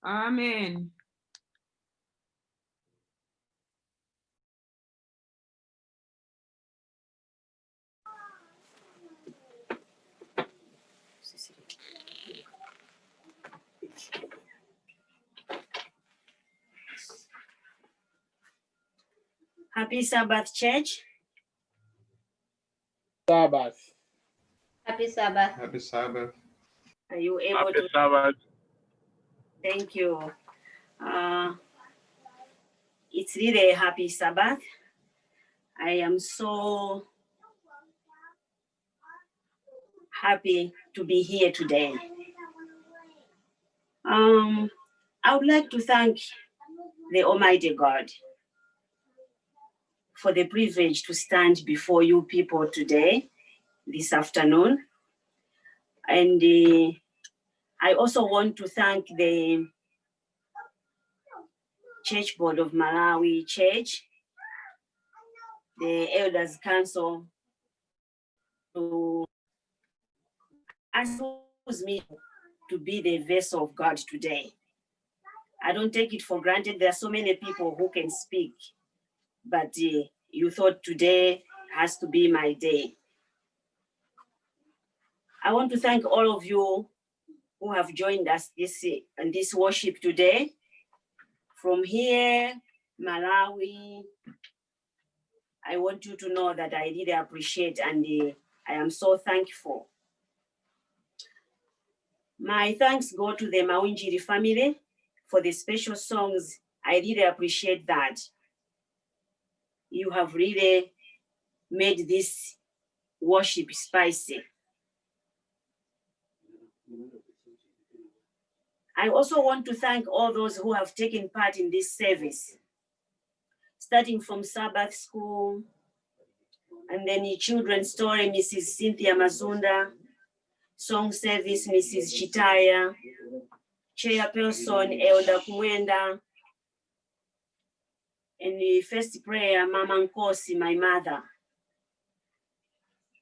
Amen. Happy Sabbath, church. Sabbath. Happy Sabbath. Happy Sabbath. Are you able Happy to? Sabbath. Thank you. It's really a happy Sabbath. I am so happy to be here today. I would like to thank the Almighty God for the privilege to stand before you people today, this afternoon. And I also want to thank the Church Board of Malawi Church, the Elders Council, to ask me to be the vessel of God today. I don't take it for granted. There are so many people who can speak, but you thought today has to be my day. I want to thank all of you who have joined us in this worship today. From here, Malawi, I want you to know that I really appreciate and I am so thankful. My thanks go to the Mawinjiri family for the special songs. I really appreciate that. You have really made this worship spicy. I also want to thank all those who have taken part in this service, starting from Sabbath School, and then the children's story, Mrs. Cynthia Mazunda, song service, Mrs. Chitaya, chairperson, Elder Kuenda, and the first prayer, Mama Nkosi, my mother.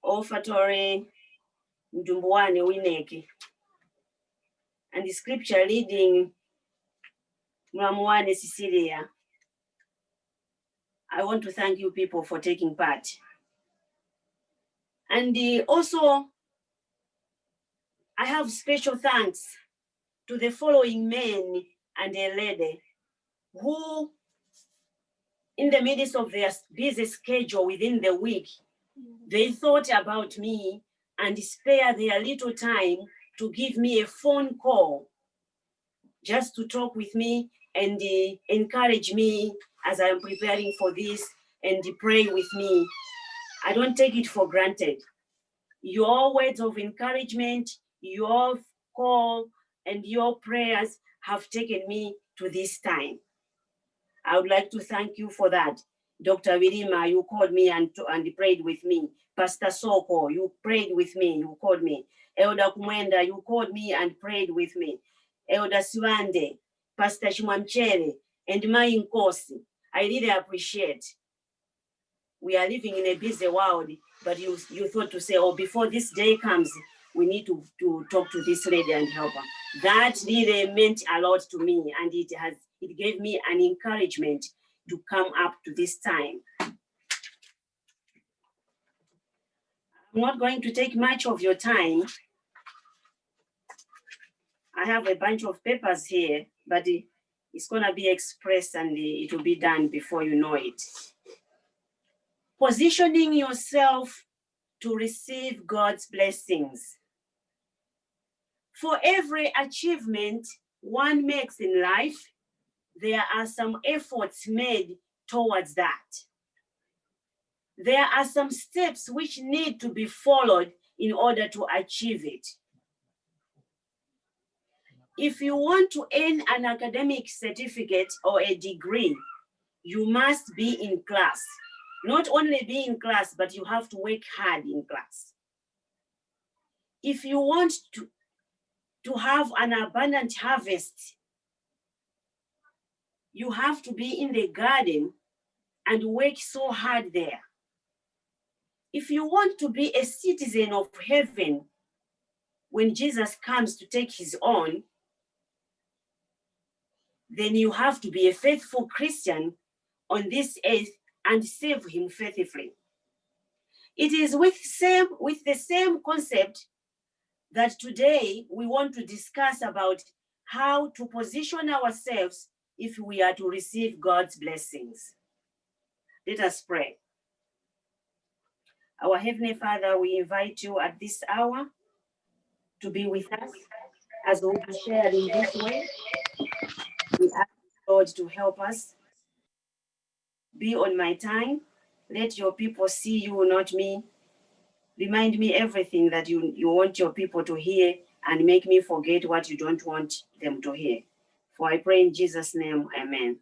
Ofatore Ndumbuane Wineke. And the scripture reading Mwamuane Cecilia. I want to thank you people for taking part. And also, I have special thanks to the following men and a lady who, in the midst of their busy schedule within the week, they thought about me and spare their little time to give me a phone call just to talk with me and encourage me as I'm preparing for this and pray with me. I don't take it for granted. Your words of encouragement, your call, and your prayers have taken me to this time. I would like to thank you for that. Dr. Virima, you called me and prayed with me. Pastor Soko, you prayed with me, you called me. Elder Kumwenda, you called me and prayed with me. Elder Swande, Pastor Shimamchere, and my Nkosi. I really appreciate. We are living in a busy world, but you thought to say, oh, before this day comes, we need to talk to this lady and help her. That really meant a lot to me, and it gave me an encouragement to come up to this time. I'm not going to take much of your time. I have a bunch of papers here, but it's gonna be expressed and it will be done before you know it. Positioning yourself to receive God's blessings. For every achievement one makes in life, there are some efforts made towards that. There are some steps which need to be followed in order to achieve it. If you want to earn an academic certificate or a degree, you must be in class. Not only be in class, but you have to work hard in class. If you want to have an abundant harvest, you have to be in the garden and work so hard there. If you want to be a citizen of heaven, when Jesus comes to take his own, then you have to be a faithful Christian on this earth and serve him faithfully. It is with the same concept that today we want to discuss about how to position ourselves if we are to receive God's blessings. Let us pray. Our Heavenly Father, we invite you at this hour to be with us as we share in this way. We ask Lord to help us. Be on my time. Let your people see you, not me. Remind me everything that you want your people to hear and make me forget what you don't want them to hear. For I pray in Jesus' name, amen.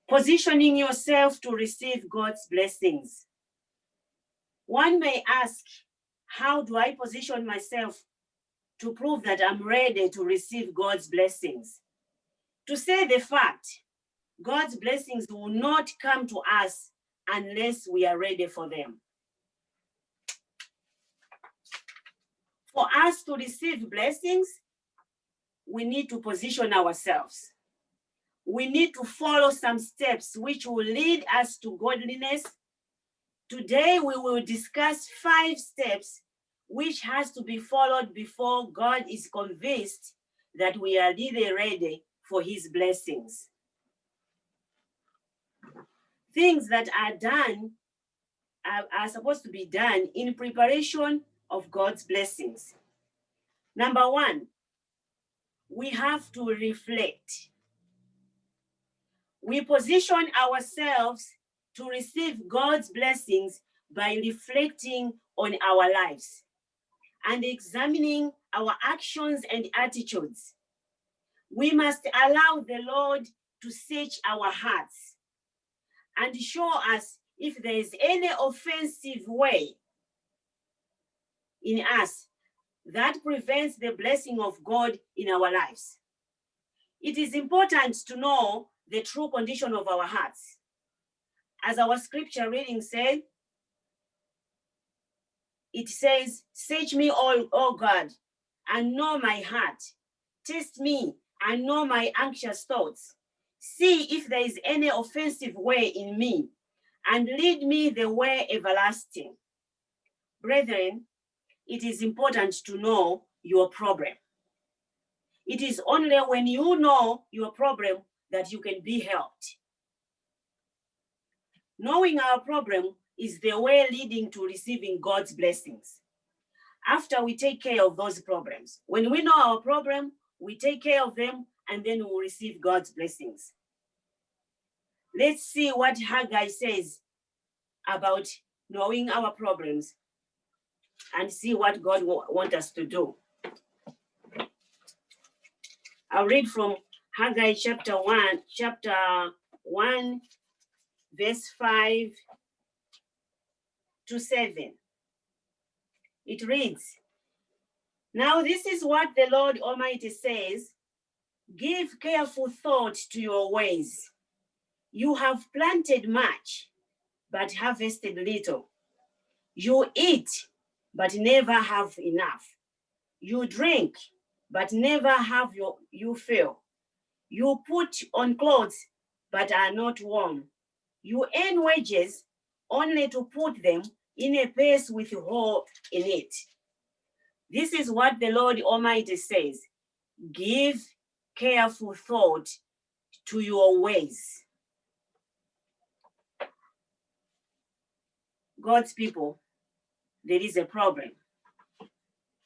Positioning yourself to receive God's blessings. One may ask, how do I position myself to prove that I'm ready to receive God's blessings? To say the fact, God's blessings will not come to us unless we are ready for them. For us to receive blessings, we need to position ourselves. We need to follow some steps which will lead us to godliness. Today, we will discuss 5 steps which has to be followed before God is convinced that we are really ready for his blessings. Things that are done are supposed to be done in preparation of God's blessings. Number 1, we have to reflect. We position ourselves to receive God's blessings by reflecting on our lives and examining our actions and attitudes. We must allow the Lord to search our hearts and show us if there is any offensive way in us that prevents the blessing of God in our lives. It is important to know the true condition of our hearts. As our scripture reading said, it says, search me, O God, and know my heart. Test me and know my anxious thoughts. See if there is any offensive way in me, and lead me the way everlasting. Brethren, it is important to know your problem. It is only when you know your problem that you can be helped. Knowing our problem is the way leading to receiving God's blessings. After we take care of those problems, when we know our problem, we take care of them, and then we'll receive God's blessings. Let's see what Haggai says about knowing our problems and see what God wants us to do. I'll read from Haggai chapter 1, verse 5 to 7. It reads, now this is what the Lord Almighty says, give careful thought to your ways. You have planted much, but harvested little. You eat, but never have enough. You drink, but never have you fill. You put on clothes, but are not warm. You earn wages only to put them in a purse with a hole in it. This is what the Lord Almighty says. Give careful thought to your ways. God's people, there is a problem.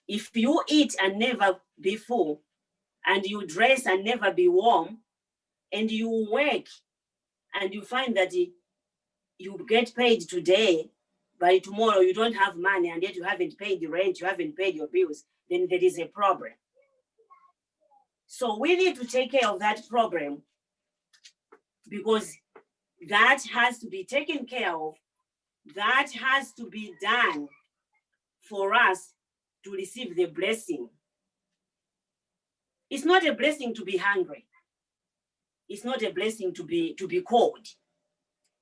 If you eat and never be full, and you dress and never be warm, and you work and you find that you get paid today, by tomorrow you don't have money, and yet you haven't paid the rent, you haven't paid your bills, then there is a problem. So we need to take care of that problem, because that has to be taken care of. That has to be done for us to receive the blessing. It's not a blessing to be hungry. It's not a blessing to be cold.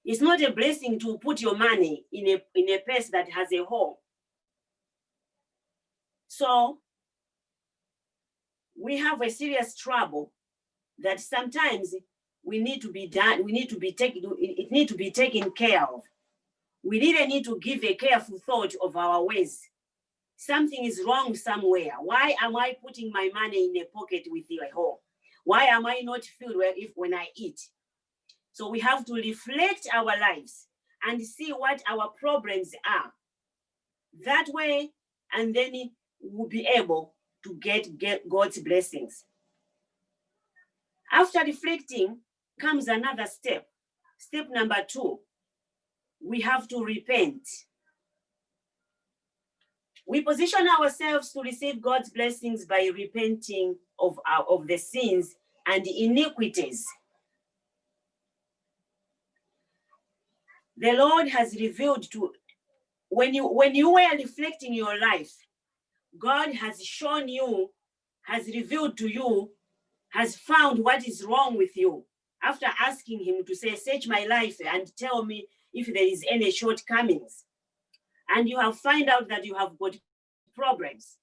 It's not a blessing to put your money in a purse that has a hole. So we have a serious trouble that sometimes we need to be done. It need to be taken care of. We really need to give a careful thought of our ways. Something is wrong somewhere. Why am I putting my money in a pocket with a hole? Why am I not filled when I eat? So we have to reflect our lives and see what our problems are. That way, and then we'll be able to get God's blessings. After reflecting comes another step. Step number 2, we have to repent. We position ourselves to receive God's blessings by repenting of the sins and iniquities. The Lord has revealed to, when you were reflecting your life, God has shown you, has revealed to you, has found what is wrong with you. After asking him to say, search my life and tell me if there is any shortcomings. And you have found out that you have got problems.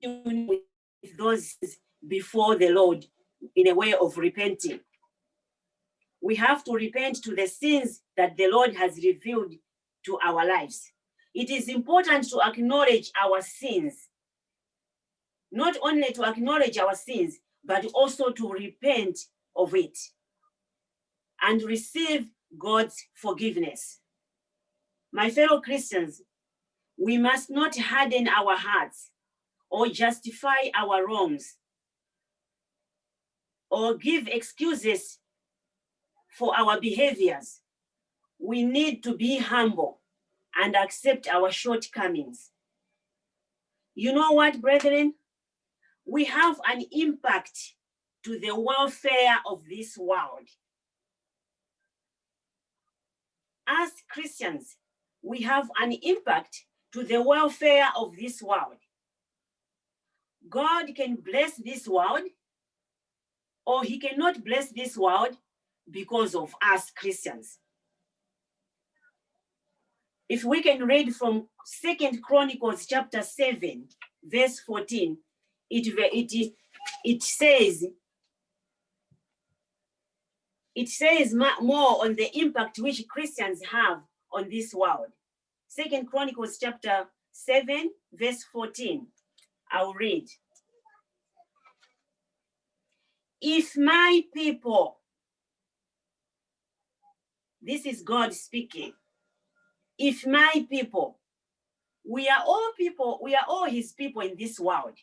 With those before the Lord in a way of repenting. We have to repent to the sins that the Lord has revealed to our lives. It is important to acknowledge our sins. Not only to acknowledge our sins, but also to repent of it and receive God's forgiveness. My fellow Christians, we must not harden our hearts or justify our wrongs or give excuses for our behaviors. We need to be humble and accept our shortcomings. You know what, brethren? We have an impact to the welfare of this world. As Christians, we have an impact to the welfare of this world. God can bless this world, or he cannot bless this world because of us Christians. If we can read from 2 Chronicles chapter 7, verse 14, it says more on the impact which Christians have on this world. 2 Chronicles chapter 7, verse 14. I'll read. If my people, this is God speaking. If my people, we are all his people in this world,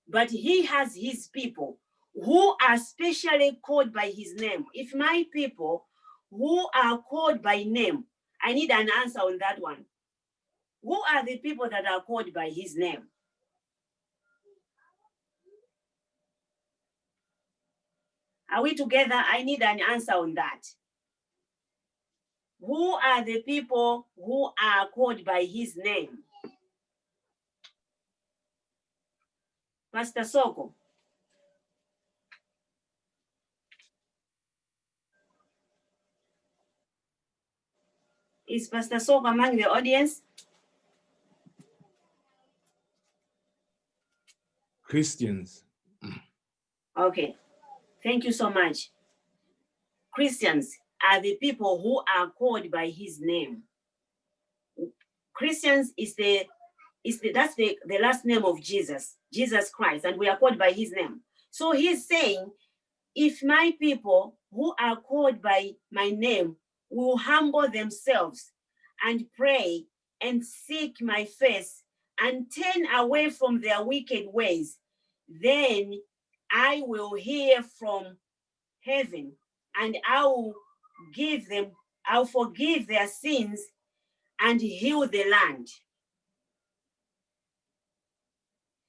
but he has his people who are specially called by his name. If my people who are called by name, I need an answer on that one. Who are the people that are called by his name? Are we together? I need an answer on that. Who are the people who are called by his name? Pastor Soko. Is Pastor Soko among the audience? Christians. Okay, thank you so much. Christians are the people who are called by his name. Christians that's the last name of Jesus Christ, and we are called by his name. So he's saying, if my people who are called by my name will humble themselves and pray and seek my face and turn away from their wicked ways, then I will hear from heaven and I'll forgive their sins and heal the land.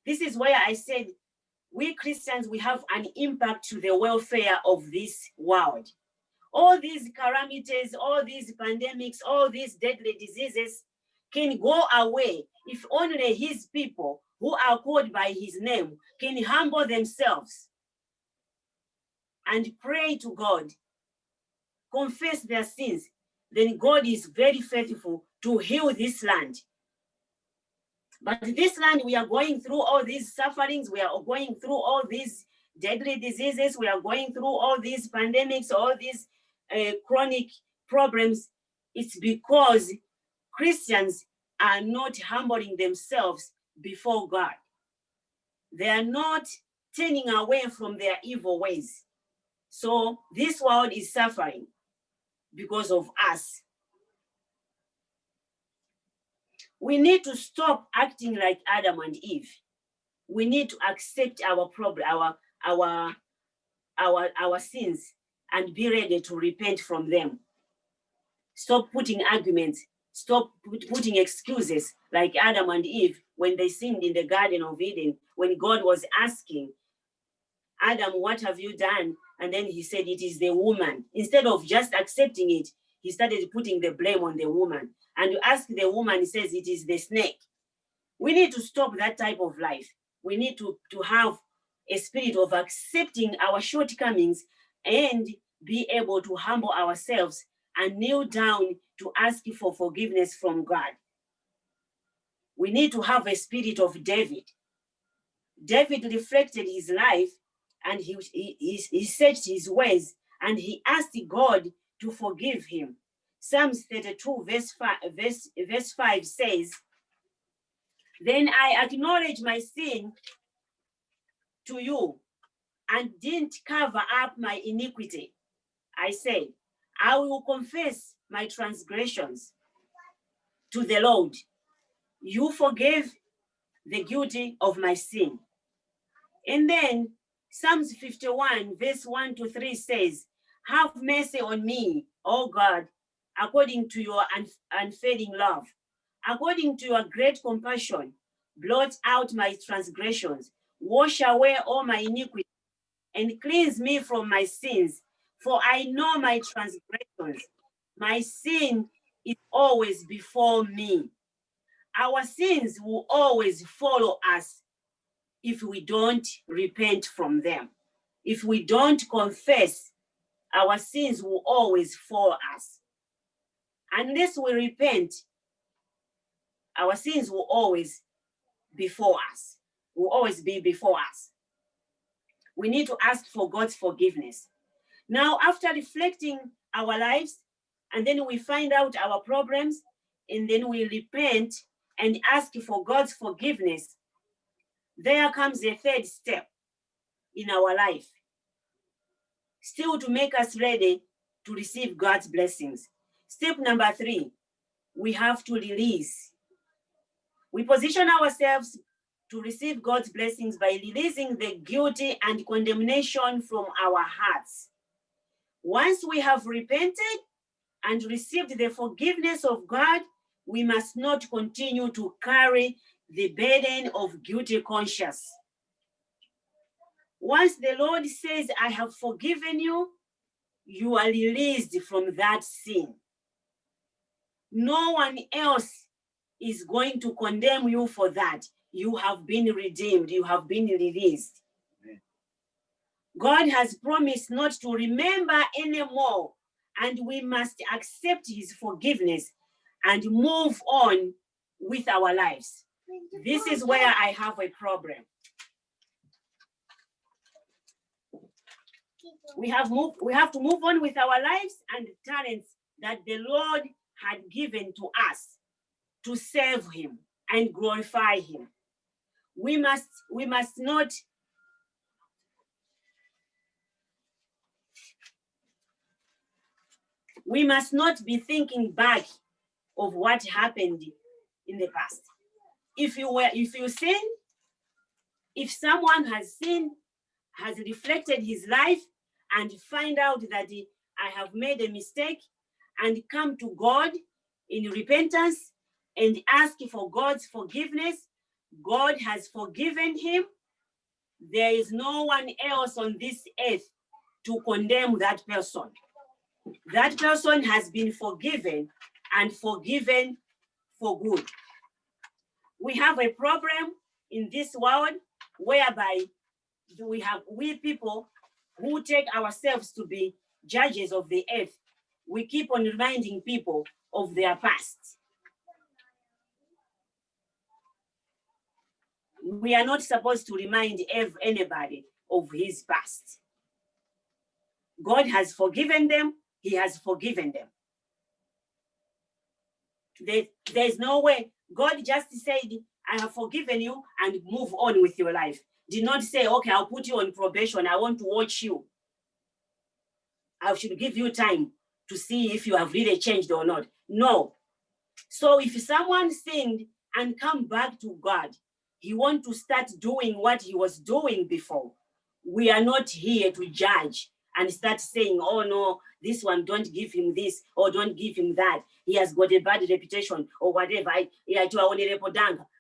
This is why I said we Christians, we have an impact to the welfare of this world. All these calamities, all these pandemics, all these deadly diseases can go away if only his people who are called by his name can humble themselves and pray to God, confess their sins. Then God is very faithful to heal this land. But this land, we are going through all these sufferings, we are going through all these deadly diseases, we are going through all these pandemics, all these chronic problems. It's because Christians are not humbling themselves before God. They are not turning away from their evil ways. So this world is suffering because of us. We need to stop acting like Adam and Eve. We need to accept our problem, our sins, and be ready to repent from them. Stop putting arguments. Stop putting excuses like Adam and Eve when they sinned in the Garden of Eden, when God was asking Adam, what have you done? And then he said, it is the woman. Instead of just accepting it, he started putting the blame on the woman. And you ask the woman, he says, it is the snake. We need to stop that type of life. We need to have a spirit of accepting our shortcomings and be able to humble ourselves and kneel down to ask for forgiveness from God. We need to have a spirit of David. David reflected his life and he searched his ways and he asked God to forgive him. Psalms 32 verse 5 says, then I acknowledge my sin to you and didn't cover up my iniquity. I said, I will confess my transgressions to the Lord. You forgave the guilty of my sin. And then Psalms 51 verse 1 to 3 says, have mercy on me, O God, according to your unfailing love. According to your great compassion, blot out my transgressions, wash away all my iniquities, and cleanse me from my sins. For I know my transgressions. My sin is always before me. Our sins will always follow us if we don't repent from them. If we don't confess, our sins will always follow us. Unless we repent, Our sins will always before us, will always be before us. We need to ask for God's forgiveness. Now, after reflecting our lives, and then we find out our problems, and then we repent and ask for God's forgiveness, there comes a third step in our life, still to make us ready to receive God's blessings. Step number 3, we have to release. We position ourselves to receive God's blessings by releasing the guilty and condemnation from our hearts. Once we have repented and received the forgiveness of God, we must not continue to carry the burden of guilty conscience. Once the Lord says, I have forgiven you, you are released from that sin. No one else is going to condemn you for that. You have been redeemed, you have been released. Amen. God has promised not to remember anymore, and we must accept his forgiveness and move on with our lives. This is where I have a problem. We have to move on with our lives and talents that the Lord had given to us to serve him and glorify him. We must not be thinking back of what happened in the past. If you sin, if someone has sinned, has reflected his life and find out that I have made a mistake, and come to God in repentance and ask for God's forgiveness, God has forgiven him. There is no one else on this earth to condemn that person. That person has been forgiven, and forgiven for good. We have a problem in this world whereby we people who take ourselves to be judges of the earth, we keep on reminding people of their past. We are not supposed to remind anybody of his past. God has forgiven them. He has forgiven them. There's no way. God just said, I have forgiven you, and move on with your life. Did not say, okay, I'll put you on probation. I want to watch you. I should give you time to see if you have really changed or not. No. So if someone sinned and come back to God, he wants to start doing what he was doing before. We are not here to judge and start saying, oh no, this one, don't give him this, or don't give him that. He has got a bad reputation, or whatever.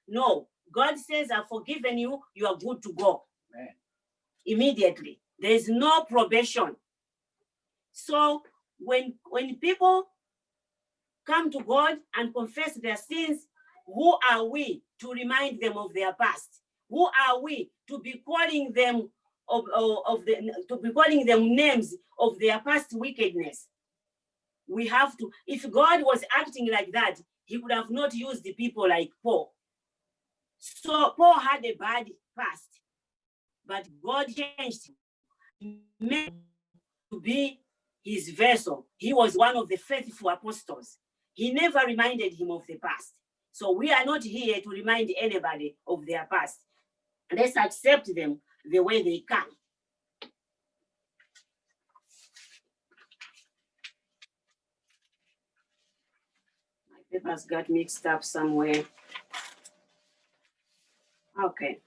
No, God says, I've forgiven you, you are good to go. Amen. Immediately. There is no probation. So when people come to God and confess their sins, who are we to remind them of their past? Who are we to be calling them to be calling them names of their past wickedness? We have to. If God was acting like that, he would have not used the people like Paul. So Paul had a bad past, but God changed him, made him to be his vessel. He was one of the faithful apostles. He never reminded him of the past. So we are not here to remind anybody of their past. Let's accept them the way they come. My papers got mixed up somewhere. Okay.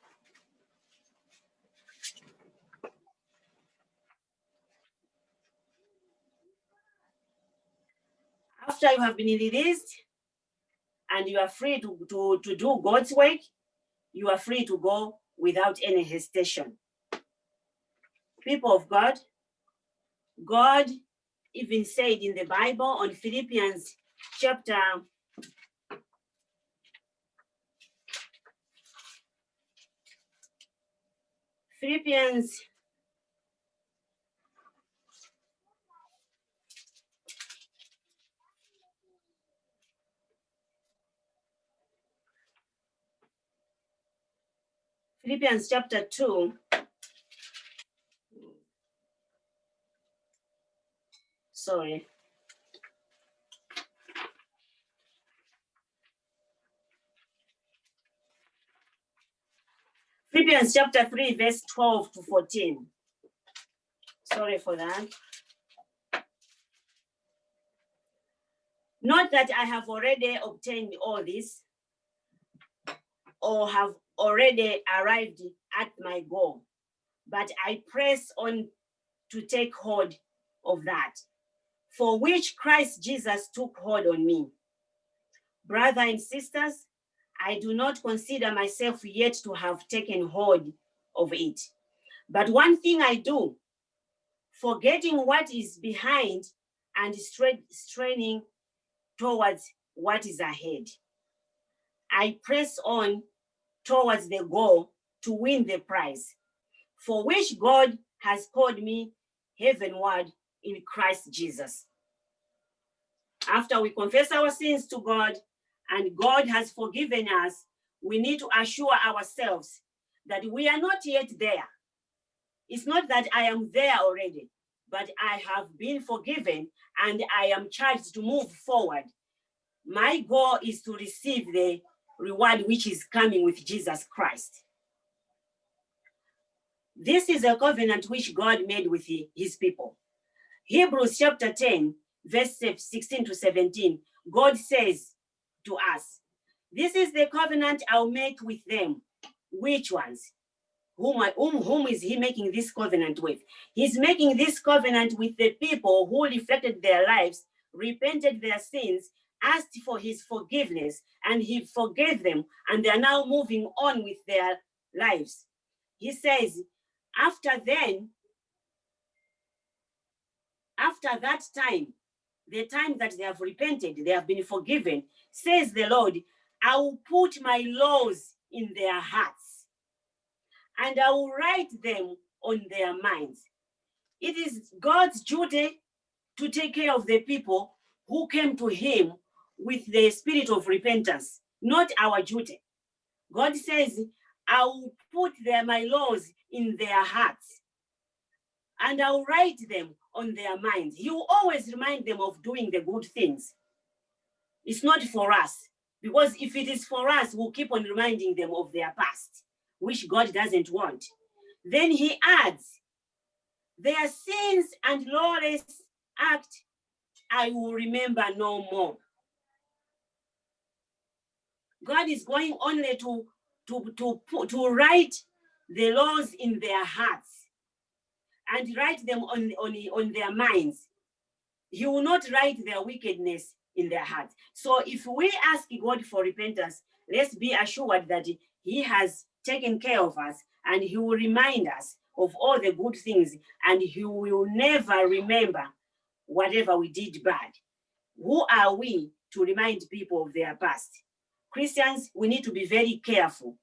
After you have been released and you are free to do God's work, you are free to go without any hesitation. People of God, God even said in the Bible on Philippians chapter Philippians chapter 2. Sorry. Philippians chapter 3, verse 12 to 14. Sorry for that. Not that I have already obtained all this or have already arrived at my goal, but I press on to take hold of that, for which Christ Jesus took hold on me. Brothers and sisters, I do not consider myself yet to have taken hold of it. But one thing I do, forgetting what is behind and straining towards what is ahead. I press on towards the goal to win the prize, for which God has called me heavenward in Christ Jesus. After we confess our sins to God and God has forgiven us, we need to assure ourselves that we are not yet there. It's not that I am there already, but I have been forgiven and I am charged to move forward. My goal is to receive the reward which is coming with Jesus Christ. This is a covenant which God made with his people. Hebrews chapter 10, verse 16 to 17, God says to us, this is the covenant I'll make with them. Which ones? Whom is he making this covenant with? He's making this covenant with the people who reflected their lives, repented their sins, asked for his forgiveness, and he forgave them, and they are now moving on with their lives. He says, after that time, the time that they have repented, they have been forgiven, says the Lord, I will put my laws in their hearts and I will write them on their minds. It is God's duty to take care of the people who came to him with the spirit of repentance, not our duty. God says, I will put my laws in their hearts and I will write them on their minds. He will always remind them of doing the good things. It's not for us, because if it is for us, we'll keep on reminding them of their past, which God doesn't want. Then he adds, their sins and lawless act, I will remember no more. God is going only to write the laws in their hearts and write them on their minds. He will not write their wickedness in their hearts. So if we ask God for repentance, let's be assured that he has taken care of us and he will remind us of all the good things and he will never remember whatever we did bad. Who are we to remind people of their past? Christians, we need to be very careful,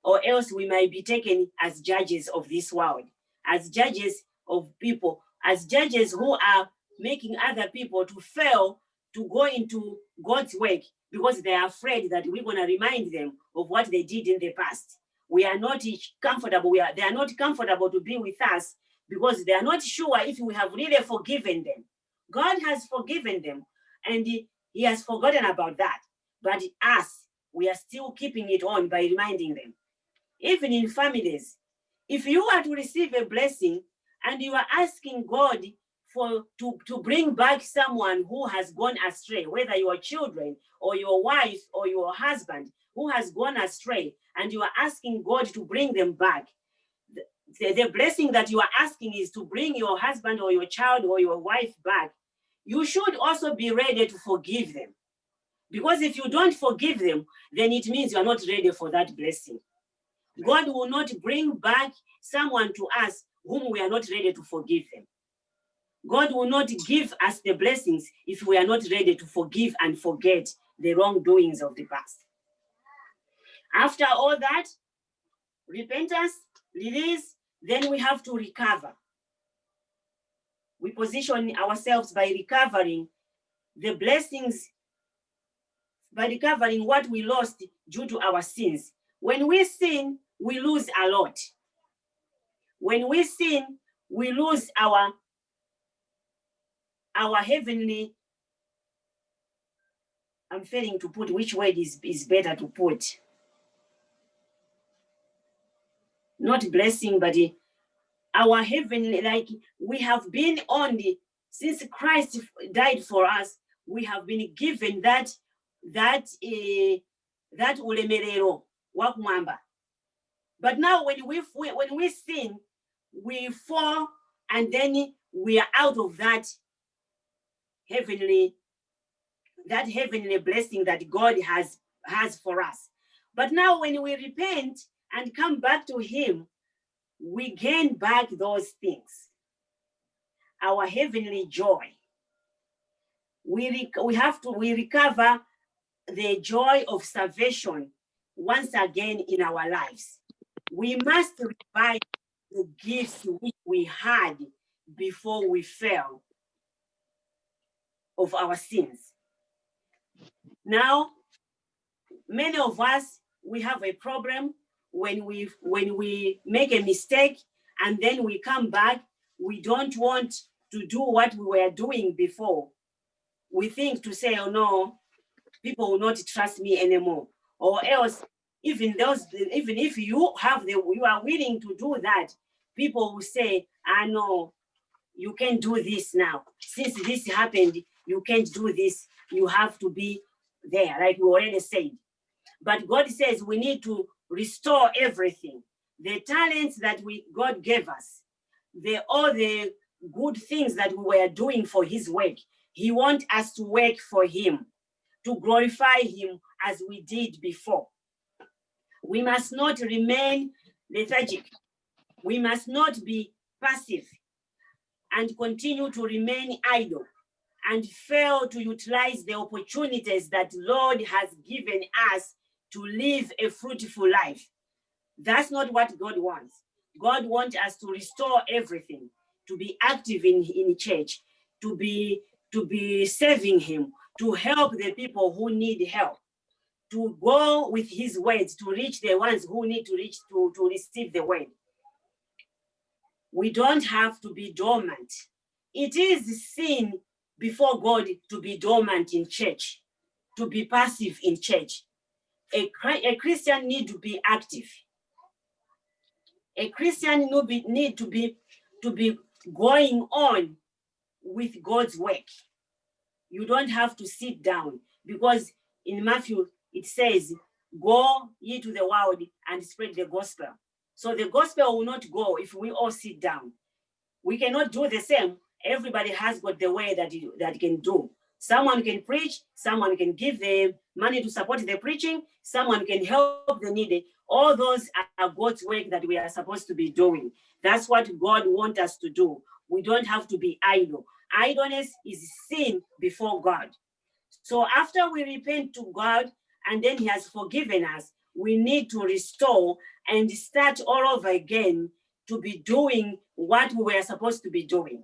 or else we might be taken as judges of this world, as judges of people, as judges who are making other people to fail to go into God's work because they are afraid that we're going to remind them of what they did in the past. We are not comfortable. They are not comfortable to be with us because they are not sure if we have really forgiven them. God has forgiven them and he has forgotten about that. But us, we are still keeping it on by reminding them. Even in families, if you are to receive a blessing and you are asking God to bring back someone who has gone astray, whether your children or your wife or your husband who has gone astray, and you are asking God to bring them back, the blessing that you are asking is to bring your husband or your child or your wife back. You should also be ready to forgive them. Because if you don't forgive them, then it means you are not ready for that blessing. God will not bring back someone to us whom we are not ready to forgive them. God will not give us the blessings if we are not ready to forgive and forget the wrongdoings of the past. After all that, repentance, release, then we have to recover. We position ourselves by recovering the blessings, by recovering what we lost due to our sins. When we sin, we lose a lot. When we sin, we lose our heavenly, I'm failing to put which word is better to put. Not blessing, but our heavenly, like we have been only, since Christ died for us, we have been given that ulemerero wakumwamba. But now when we sin, we fall, and then we are out of that heavenly blessing that God has for us. But now when we repent and come back to him, we gain back those things. Our heavenly joy. We recover the joy of salvation once again in our lives. We must revive the gifts which we had before we fell of our sins. Now, many of us, we have a problem when we make a mistake and then we come back, we don't want to do what we were doing before. We think to say, oh no, people will not trust me anymore. Or else, even if you are willing to do that, people will say, I know, you can't do this now. Since this happened, you can't do this. You have to be there, like we already said. But God says we need to restore everything. The talents that God gave us, all the good things that we were doing for his work. He wants us to work for him, to glorify him as we did before. We must not remain lethargic. We must not be passive and continue to remain idle and fail to utilize the opportunities that Lord has given us to live a fruitful life. That's not what God wants. God wants us to restore everything, to be active in church, to be serving him, to help the people who need help, to go with his words, to reach the ones who need to reach, to receive the word. We don't have to be dormant. It is sin before God to be dormant in church, to be passive in church. A Christian need to be active. A Christian need to be going on with God's work. You don't have to sit down, because in Matthew it says, go ye to the world and spread the gospel. So the gospel will not go if we all sit down. We cannot do the same. Everybody has got the way that can do. Someone can preach, someone can give the money to support the preaching, someone can help the needy. All those are God's work that we are supposed to be doing. That's what God wants us to do. We don't have to be idle. Idleness is sin before God. So after we repent to God and then he has forgiven us, we need to restore and start all over again to be doing what we were supposed to be doing.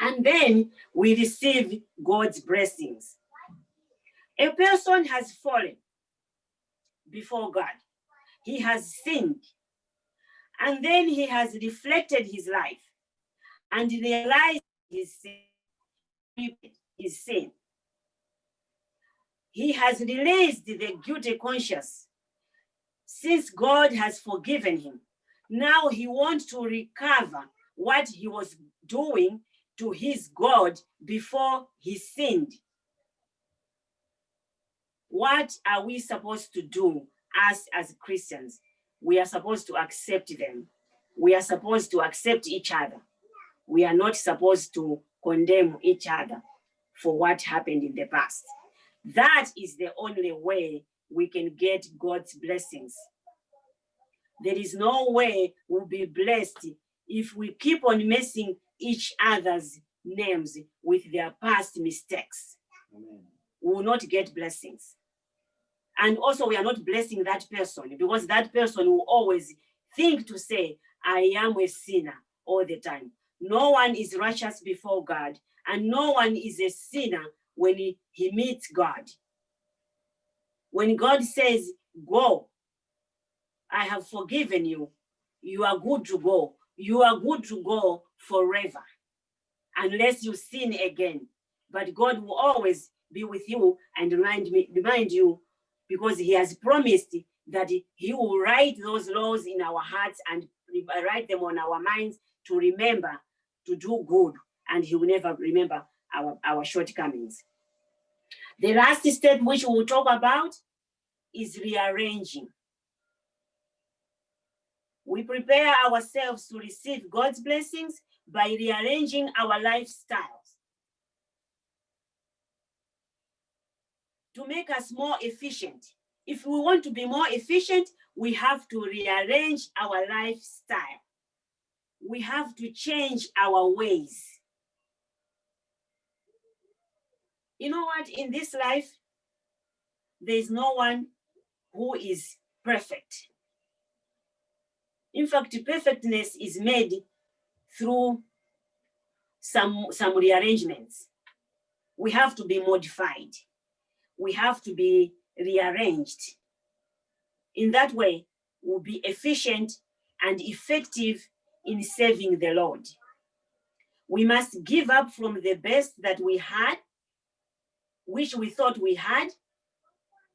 And then we receive God's blessings. A person has fallen before God. He has sinned. And then he has reflected his life and realized his sin. He has released the guilty conscience since God has forgiven him. Now he wants to recover what he was doing to his God before he sinned. What are we supposed to do as Christians? We are supposed to accept them. We are supposed to accept each other. We are not supposed to condemn each other for what happened in the past. That is the only way we can get God's blessings. There is no way we'll be blessed if we keep on messing each other's names with their past mistakes. Amen. We will not get blessings. And also we are not blessing that person, because that person will always think to say, I am a sinner all the time. No one is righteous before God, and no one is a sinner when he meets God. When God says, go, I have forgiven you. You are good to go. You are good to go forever, unless you sin again. But God will always be with you and remind you, because he has promised that he will write those laws in our hearts and write them on our minds to remember to do good, and he will never remember our shortcomings. The last step which we will talk about is rearranging. We prepare ourselves to receive God's blessings by rearranging our lifestyles to make us more efficient. If we want to be more efficient, we have to rearrange our lifestyle. We have to change our ways. You know what? In this life, there is no one who is perfect. In fact, perfectness is made through some rearrangements. We have to be modified. We have to be rearranged. In that way, we'll be efficient and effective in serving the Lord. We must give up from the best that we had, which we thought we had,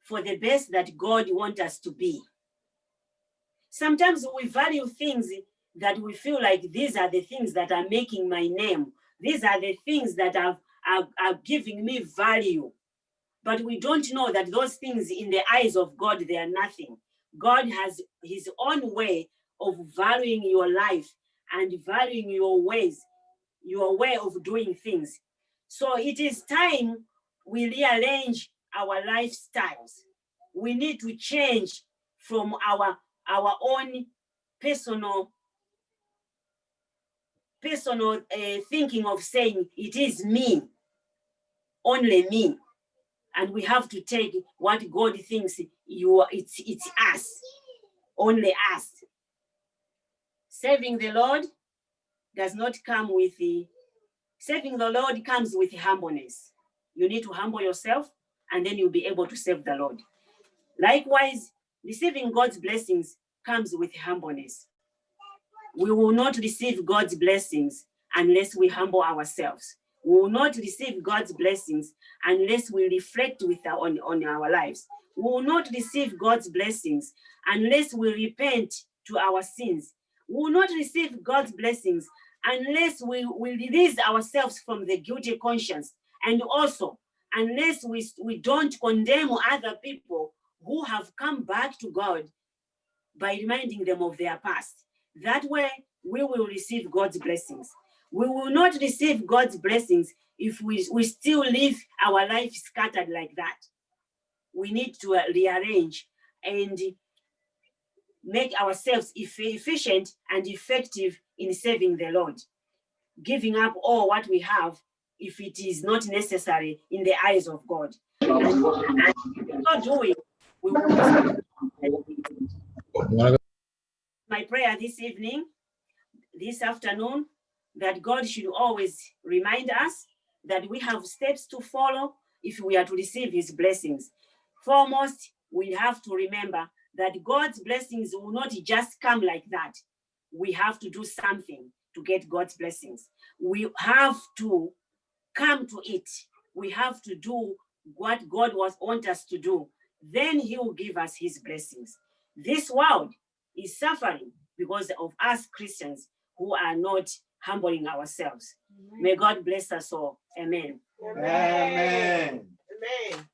for the best that God wants us to be. Sometimes we value things that we feel like these are the things that are making my name. These are the things that are giving me value. But we don't know that those things in the eyes of God, they are nothing. God has his own way of valuing your life and valuing your ways, your way of doing things. So it is time we rearrange our lifestyles. We need to change from our own personal thinking of saying it is me, only me. And we have to take what God thinks it's us, only us. Serving the Lord does not come with serving the Lord comes with humbleness. You need to humble yourself, and then you'll be able to serve the Lord. Likewise, receiving God's blessings comes with humbleness. We will not receive God's blessings unless we humble ourselves. We will not receive God's blessings unless we reflect on our lives. We will not receive God's blessings unless we repent to our sins. We will not receive God's blessings unless we release ourselves from the guilty conscience, and also unless we don't condemn other people who have come back to God by reminding them of their past. That way, we will receive God's blessings. We will not receive God's blessings if we still live our life scattered like that. We need to rearrange and make ourselves efficient and effective in serving the Lord, giving up all what we have if it is not necessary in the eyes of God. And so doing, we will my prayer this evening, this afternoon, that God should always remind us that we have steps to follow if we are to receive his blessings. Foremost, we have to remember that God's blessings will not just come like that. We have to do something to get God's blessings. We have to come to it. We have to do what God wants us to do. Then he will give us his blessings. This world is suffering because of us Christians who are not humbling ourselves. Amen. May God bless us all. Amen. Amen. Amen.